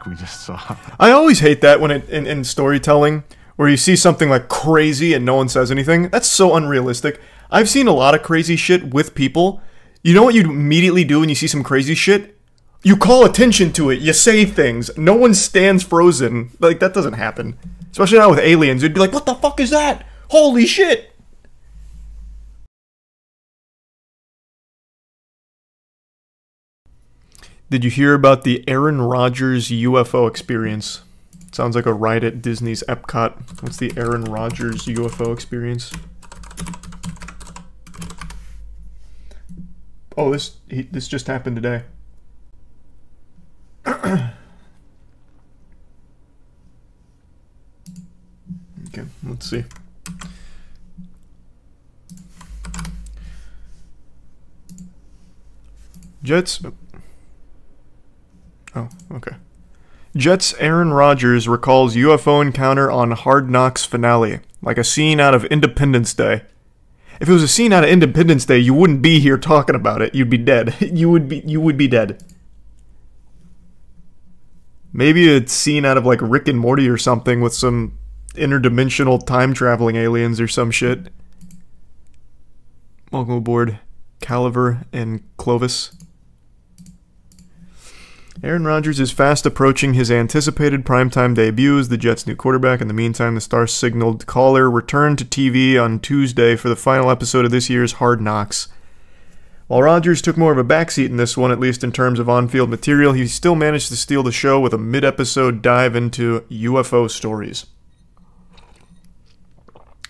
we just saw. I always hate that when in storytelling, where you see something like crazy and no one says anything. That's so unrealistic. I've seen a lot of crazy shit with people. You know what you immediately do when you see some crazy shit? You call attention to it. You say things. No one stands frozen. Like, that doesn't happen. Especially not with aliens. You'd be like, what the fuck is that? Holy shit! Did you hear about the Aaron Rodgers UFO experience? Sounds like a ride at Disney's Epcot. What's the Aaron Rodgers UFO experience? Oh, this just happened today. Okay, let's see. Jets. Oh, okay. Jets' Aaron Rodgers recalls UFO encounter on Hard Knocks finale, like a scene out of Independence Day. If it was a scene out of Independence Day, you wouldn't be here talking about it. You'd be dead. You would be dead. Maybe a scene out of like Rick and Morty or something with some interdimensional time-traveling aliens or some shit. Welcome aboard, Caliver and Clovis. Aaron Rodgers is fast approaching his anticipated primetime debut as the Jets' new quarterback. In the meantime, the star-signaled caller returned to TV on Tuesday for the final episode of this year's Hard Knocks. While Rodgers took more of a backseat in this one, at least in terms of on-field material, he still managed to steal the show with a mid-episode dive into UFO stories.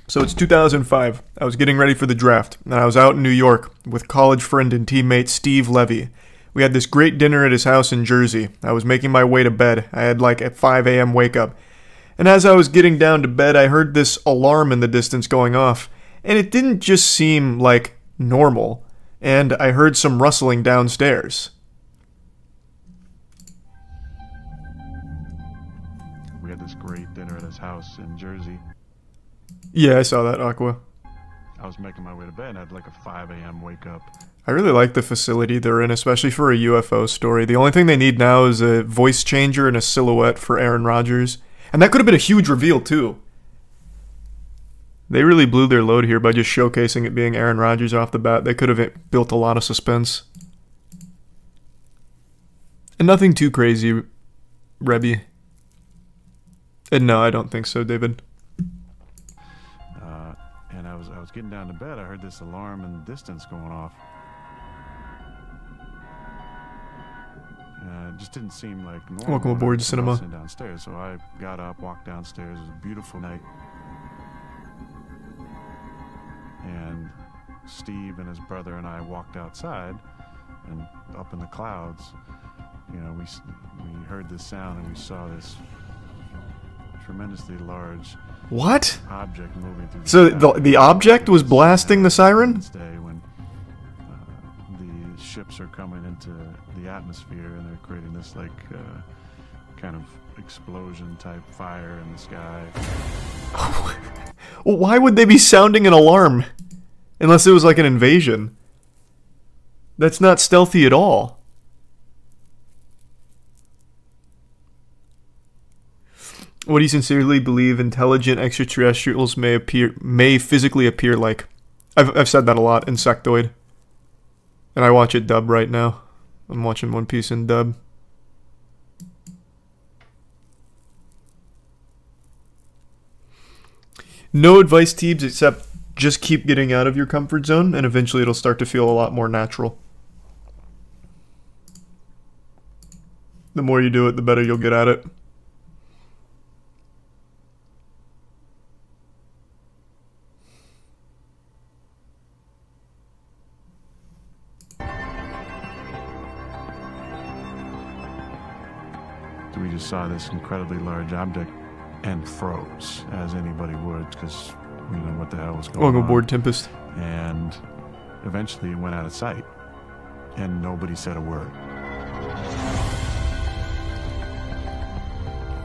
So it's 2005. I was getting ready for the draft, and I was out in New York with college friend and teammate Steve Levy. We had this great dinner at his house in Jersey. I was making my way to bed. I had like a 5 a.m. wake up. And as I was getting down to bed, I heard this alarm in the distance going off. And it didn't just seem like normal. And I heard some rustling downstairs. We had this great dinner at his house in Jersey. Yeah, I saw that, Aqua. I was making my way to bed and I had like a 5 a.m. wake up. I really like the facility they're in, especially for a UFO story. The only thing they need now is a voice changer and a silhouette for Aaron Rodgers. And that could have been a huge reveal, too. They really blew their load here by just showcasing it being Aaron Rodgers off the bat. They could have built a lot of suspense. And nothing too crazy, Rebby. And no, I don't think so, David. And I was getting down to bed. I heard this alarm in the distance going off. It just didn't seem like normal. Welcome aboard, Cinema. Downstairs, so I got up, walked downstairs. It was a beautiful night. And Steve and his brother and I walked outside, and up in the clouds, you know, we heard this sound and we saw this tremendously large object moving through the So the object was blasting the siren? When the ships are coming into the atmosphere and they're creating this like kind of explosion type fire in the sky. Well, why would they be sounding an alarm? Unless it was like an invasion. That's not stealthy at all. What do you sincerely believe intelligent extraterrestrials may physically appear like? I've said that a lot, insectoid. And I watch it dub right now. I'm watching One Piece in dub. No advice, Teebs, except just keep getting out of your comfort zone, and eventually it'll start to feel a lot more natural. The more you do it, the better you'll get at it. We just saw this incredibly large object and froze, as anybody would, because we didn't know what the hell was going on. Welcome aboard, Tempest. And eventually it went out of sight, and nobody said a word.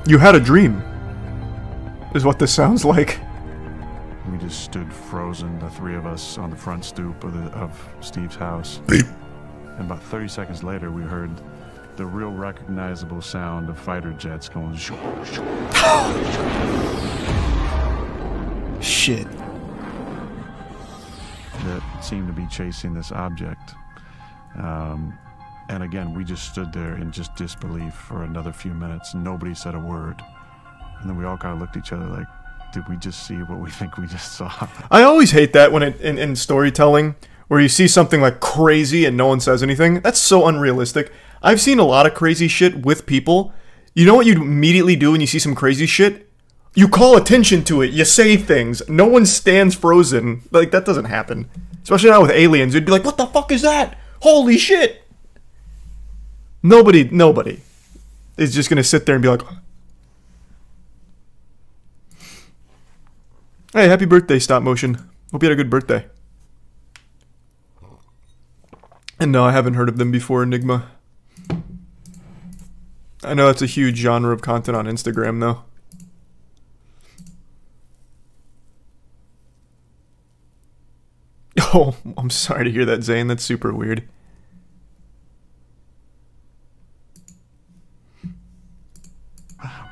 You had a dream, is what this sounds like. We just stood frozen, the three of us, on the front stoop of Steve's house. Beep. And about 30 seconds later, we heard the real recognizable sound of fighter jets going shoo, shoo. Shit. That seemed to be chasing this object. And again, we just stood there in just disbelief for another few minutes. Nobody said a word. And then we all kind of looked at each other like, did we just see what we think we just saw? I always hate that when in storytelling, where you see something like crazy and no one says anything. That's so unrealistic. I've seen a lot of crazy shit with people. You know what you immediately do when you see some crazy shit? You call attention to it. You say things. No one stands frozen. Like, that doesn't happen. Especially not with aliens. You'd be like, what the fuck is that? Holy shit! Nobody is just gonna sit there and be like, hey, happy birthday, stop motion. Hope you had a good birthday. And no, I haven't heard of them before, Enigma. I know that's a huge genre of content on Instagram, though. Oh, I'm sorry to hear that, Zane. That's super weird.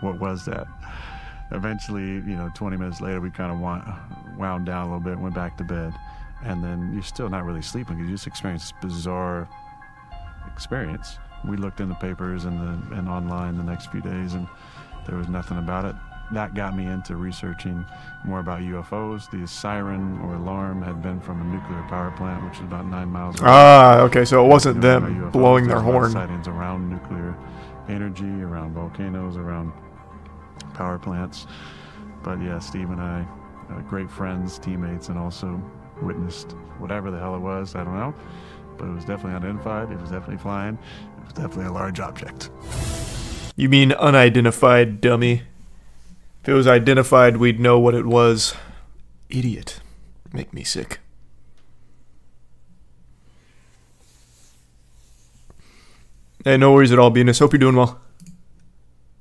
What was that? Eventually, 20 minutes later, we kind of wound down a little bit and went back to bed. And then you're still not really sleeping because you just experienced this bizarre experience. We looked in the papers and online the next few days, and there was nothing about it. That got me into researching more about UFOs. The siren or alarm had been from a nuclear power plant, which is about 9 miles away. Ah, okay, so it wasn't them blowing their horn. Sightings around nuclear energy, around volcanoes, around power plants. But yeah, Steve and I, great friends, teammates, and also witnessed whatever the hell it was. I don't know, but it was definitely unidentified. It was definitely flying. It was definitely a large object. You mean unidentified, dummy? If it was identified, we'd know what it was. Idiot. Make me sick. Hey, no worries at all, Venus. Hope you're doing well.